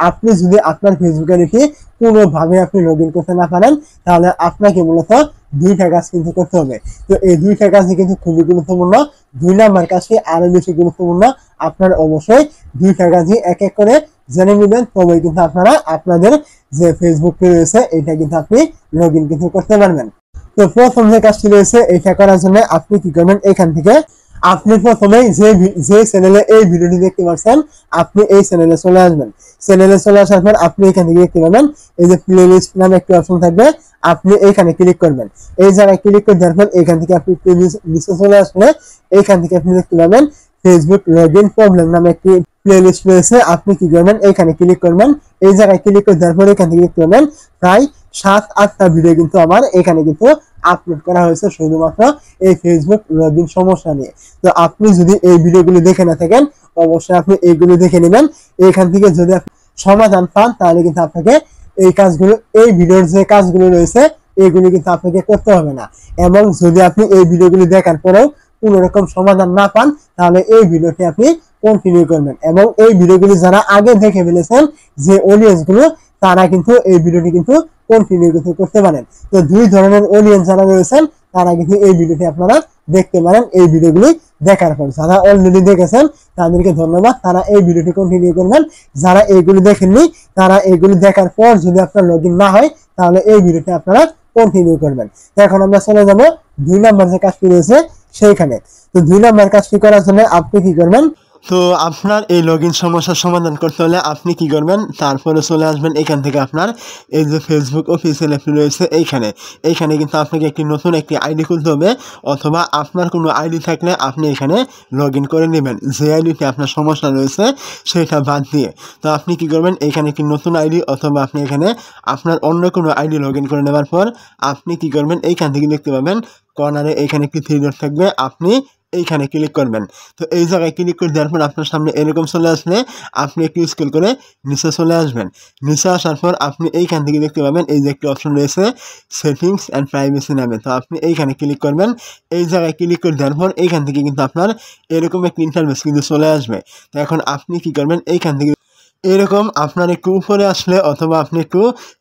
আপনি যদি আপনার ফেসবুক আইডিটি কোনোভাবে আপনি লগ ইন করতে না পারেন, তাহলে আপনাকে মূলত 2টা কাজ কিন্তু করতে হবে। তো এই 2টা কাজই কিন্তু খুবই গুরুত্বপূর্ণ। 2 নাম্বার কাজটি আরো বেশি গুরুত্বপূর্ণ। আপনার অবশ্যই 2টা কাজই এক এক করে জেনে নেবেন, তবেই কিন্তু আপনারা আপনাদের যে ফেসবুক রয়েছে এটা কিন্তু আপনি লগ ইন কিন্তু করতে পারবেন। তো প্রথম যে কাজটি রয়েছে এটা করার জন্য আপনি কি করবেন, এখান থেকে আপনি প্রথমে যে চ্যানেলে এই ভিডিওটি দেখতে পাচ্ছেন আপনি এই চ্যানেলে চলে আসবেন। চ্যানেলে চলে আসার পর আপনি এখান থেকে দেখতে পাবেন এই যে প্লেলিস্ট নামে একটি অপশন থাকবে, আপনি এইখানে ক্লিক করবেন। এই জায়গায় ক্লিক করে দেওয়ার পর এখান থেকে আপনি প্লেলিস্ট নিচে চলে আসলে এইখান থেকে আপনি দেখতে পাবেন ফেসবুক লগইন প্রবলেম নামে একটি প্লেলিস্ট রয়েছে, আপনি কি করবেন এখানে ক্লিক করবেন। এই জায়গায় ক্লিক করে দেওয়ার পর এখান থেকে দেখতে পাবেন প্রায় 7-8টা ভিডিও কিন্তু আমার এখানে কিন্তু আপলোড করা হয়েছে শুধুমাত্র এই ফেসবুক লগইন সমস্যা নিয়ে। তো আপনি যদি এই ভিডিওগুলো দেখে না থাকেন অবশ্যই আপনি এইগুলো দেখে নেবেন। এখান থেকে যদি সমাধান পান তাহলে কিন্তু আপনাকে এই কাজগুলো, এই ভিডিওর যে কাজগুলো রয়েছে এইগুলো কিন্তু আপনাকে করতে হবে না। এবং যদি আপনি এই ভিডিওগুলো দেখার পরেও কোনো রকম সমাধান না পান তাহলে এই ভিডিওটি আপনি কন্টিনিউ করবেন। এবং এই ভিডিওগুলি যারা আগে দেখে ফেলেছেন যে অডিয়েন্স গুলো, তারা কিন্তু এই ভিডিওটি কিন্তু কন্টিনিউ করতে পারেন। তো 2 ধরনের অডিয়েন্স যারা রয়েছেন তারা কিন্তু এই ভিডিওটি আপনারা দেখতে পারেন। এই ভিডিওগুলি দেখার পর যারা অলরেডি দেখেছেন তাদেরকে ধন্যবাদ, তারা এই ভিডিওটি কন্টিনিউ করবেন। যারা এইগুলি দেখেননি তারা এইগুলি দেখার পর যদি আপনার লগ ইন না হয় তাহলে এই ভিডিওটি আপনারা কন্টিনিউ করবেন। এখন আমরা চলে যাব 2 নাম্বার যে কাজটি রয়েছে সেইখানে। তো 2 নাম্বার কাজটি করার জন্য আপনি কি করবেন, তো আপনার এই লগইন সমস্যার সমাধান করতে হলে আপনি কি করবেন, তারপরে চলে আসবেন এখান থেকে আপনার এই যে ফেসবুক অফিসিয়াল অ্যাপটি রয়েছে এইখানে কিন্তু আপনাকে একটি নতুন একটি আইডি খুলতে হবে, অথবা আপনার কোনো আইডি থাকলে আপনি এখানে লগ ইন করে নেবেন যে আইডিতে আপনার সমস্যা রয়েছে সেটা বাদ দিয়ে। তো আপনি কি করবেন, এখানে একটি নতুন আইডি অথবা আপনি এখানে আপনার অন্য কোনো আইডি লগ ইন করে নেওয়ার পর আপনি কি করবেন, এইখান থেকে দেখতে পাবেন কর্নারে এখানে একটি 3 ডট থাকবে, আপনি এইখানে ক্লিক করবেন। তো এই জায়গায় ক্লিক করে দেওয়ার পর আপনার সামনে এরকম চলে আসলে আপনি একটু স্ক্রল করে নিচে চলে আসবেন। নিচে আসার পর আপনি এইখান থেকে দেখতে পাবেন এই যে একটি অপশন রয়েছে সেটিংস অ্যান্ড প্রাইভেসি নামে, তো আপনি এইখানে ক্লিক করবেন। এই জায়গায় ক্লিক করে দেওয়ার পর এইখান থেকে কিন্তু আপনার এরকম একটি ইন্টারফেস কিন্তু চলে আসবে। তো এখন আপনি কি করবেন, এইখান থেকে এরকম আপনার একটু উপরে আসলে অথবা আপনি একটু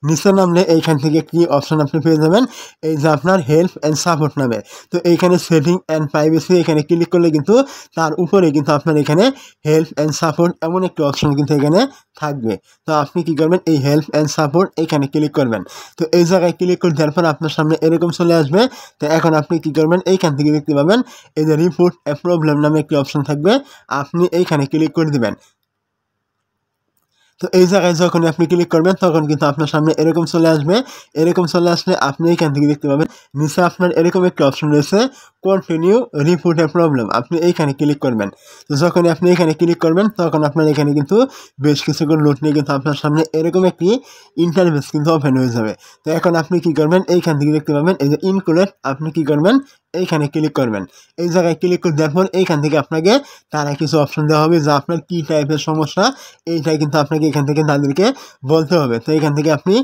নিচে নামলে এইখান থেকে একটি অপশন আপনি পেয়ে যাবেন এই যে আপনার হেল্প অ্যান্ড সাপোর্ট নামে। তো এইখানে সেটিং অ্যান্ড প্রাইভেসি এখানে ক্লিক করলে কিন্তু তার উপরে কিন্তু আপনার এখানে হেল্প অ্যান্ড সাপোর্ট এমন একটি অপশন কিন্তু এখানে থাকবে। তো আপনি কি করবেন, এই হেল্প অ্যান্ড সাপোর্ট এখানে ক্লিক করবেন। তো এই জায়গায় ক্লিক করে দেওয়ার পর আপনার সামনে এরকম চলে আসবে। তো এখন আপনি কি করবেন, এইখান থেকে দেখতে পাবেন এই যে রিপোর্ট এ প্রবলেম নামে একটি অপশন থাকবে, আপনি এইখানে ক্লিক করে দিবেন। তো এই জায়গায় যখন আপনি ক্লিক করবেন তখন কিন্তু আপনার সামনে এরকম চলে আসবে। এরকম চলে আসলে আপনি এখান থেকে দেখতে পাবেন নিচে আপনার এরকম একটা অপশন রয়েছে কন্টিনিউ রিপোর্ট এ প্রবলেম, আপনি এইখানে ক্লিক করবেন। তো যখন আপনি এখানে ক্লিক করবেন তখন আপনার এখানে কিন্তু বেশ কিছুক্ষণ লোড নিয়ে কিন্তু আপনার সামনে এরকম একটি ইন্টারফেস কিন্তু ওপেন হয়ে যাবে। তো এখন আপনি কি করবেন, এইখান থেকে দেখতে পাবেন এই যে ইনক্লুড, আপনি কি করবেন এইখানে ক্লিক করবেন। এই জায়গায় ক্লিক করে দেওয়ার পর এইখান থেকে আপনাকে তারা কিছু অপশন দেওয়া হবে যে আপনার কী টাইপের সমস্যা এইটাই কিন্তু আপনাকে এখান থেকে তাদেরকে বলতে হবে। তো এইখান থেকে আপনি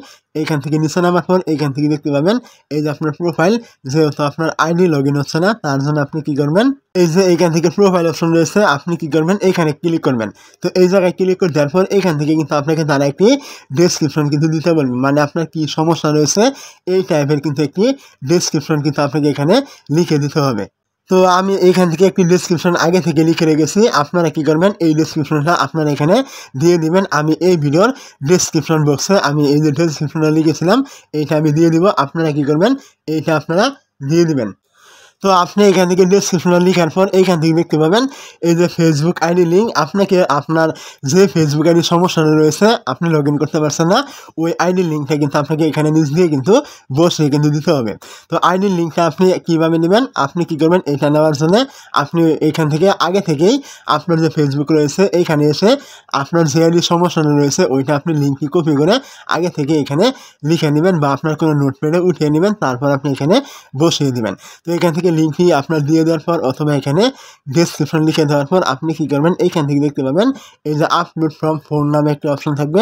এইখান থেকে নিচে নামার পর এইখান থেকে দেখতে পাবেন এই যে আপনার প্রোফাইল, যেহেতু আপনার আইডি লগ ইন হচ্ছে না তার জন্য আপনি কি করবেন, এই যে এইখান থেকে প্রোফাইল অপশন রয়েছে আপনি কি করবেন এইখানে ক্লিক করবেন। তো এই জায়গায় ক্লিক করে দেওয়ার পর এইখান থেকে কিন্তু আপনাকে তারা একটি ডেসক্রিপশন কিন্তু দিতে বলবে, মানে আপনার কি সমস্যা রয়েছে এই টাইপের কিন্তু একটি ডেসক্রিপশন কিন্তু আপনাকে এখানে লিখে দিতে হবে। তো আমি এইখান থেকে একটি ডেসক্রিপশন আগে থেকে লিখে রেখেছি, আপনারা কি করবেন এই ডেসক্রিপশনটা আপনারা এখানে দিয়ে দিবেন। আমি এই ভিডিওর ডেসক্রিপশন বক্সে আমি এই যে ডেসক্রিপশনটা লিখেছিলাম এইটা আমি দিয়ে দিব, আপনারা কি করবেন এইটা আপনারা দিয়ে দিবেন। তো আপনি এখান থেকে ডেসক্রিপশনে লেখার পর এইখান থেকে দেখতে পাবেন এই যে ফেসবুক আইডি লিঙ্ক, আপনাকে আপনার যে ফেসবুক আইডি সমস্যা রয়েছে আপনি লগ ইন করতে পারছেন না, ওই আইডির লিঙ্কটা কিন্তু আপনাকে এখানে নিচ দিয়ে কিন্তু বসে কিন্তু দিতে হবে। তো আইডির লিঙ্কটা আপনি কীভাবে নেবেন, আপনি কি করবেন এটা নেওয়ার জন্য আপনি এখান থেকে আগে থেকেই আপনার যে ফেসবুক রয়েছে এইখানে এসে আপনার যে আইডির সমস্যা রয়েছে ওইটা আপনি লিঙ্কটি কপি করে আগে থেকে এখানে লিখে নেবেন বা আপনার কোনো নোটপ্যাডে উঠিয়ে নেবেন, তারপর আপনি এখানে বসিয়ে দেবেন। তো এখান থেকে থেকে লিঙ্কটি আপনার দিয়ে দেওয়ার পর অথবা এখানে ডেসক্রিপশন লিখে দেওয়ার পর আপনি কী করবেন, এইখান থেকে দেখতে পাবেন এই যে আপলোড ফ্রম ফোন নামে একটা অপশন থাকবে,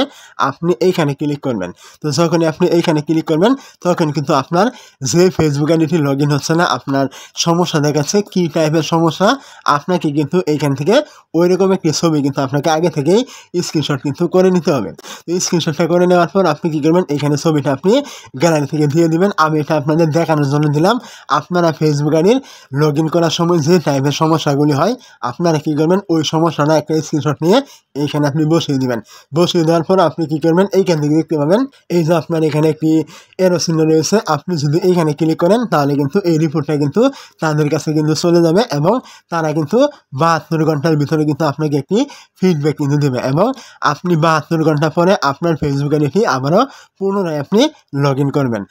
আপনি এইখানে ক্লিক করবেন। তো যখনই আপনি এইখানে ক্লিক করবেন তখন কিন্তু আপনার যে ফেসবুক আইডিটি লগ ইন হচ্ছে না, আপনার সমস্যা দেখাচ্ছে কী টাইপের সমস্যা, আপনাকে কিন্তু এইখান থেকে ওই রকম একটি ছবি কিন্তু আপনাকে আগে থেকেই স্ক্রিনশট কিন্তু করে নিতে হবে। তো স্ক্রিনশটটা করে নেওয়ার পর আপনি কী করবেন, এখানে ছবিটা আপনি গ্যালারি থেকে দিয়ে দিবেন। আমি এটা আপনাদের দেখানোর জন্য দিলাম। আপনারা ফেসবুক আইডির লগ ইন করার সময় যে টাইপের সমস্যাগুলি হয় আপনারা কী করবেন, ওই সমস্যাটা একটা স্ক্রিনশট নিয়ে এইখানে আপনি বসিয়ে দিবেন। বসিয়ে দেওয়ার পর আপনি কী করবেন, এইখান থেকে দেখতে পাবেন এই যে আপনার এখানে একটি এরো চিহ্ন রয়েছে, আপনি যদি এইখানে ক্লিক করেন তাহলে কিন্তু এই রিপোর্টটা কিন্তু তাদের কাছে কিন্তু চলে যাবে এবং তারা কিন্তু 72 ঘন্টার ভিতরে কিন্তু আপনাকে একটি ফিডব্যাক কিন্তু দেবে এবং আপনি 72 ঘন্টা পরে আপনার ফেসবুক আইডিটি আবারও পুনরায় আপনি লগ ইন করবেন।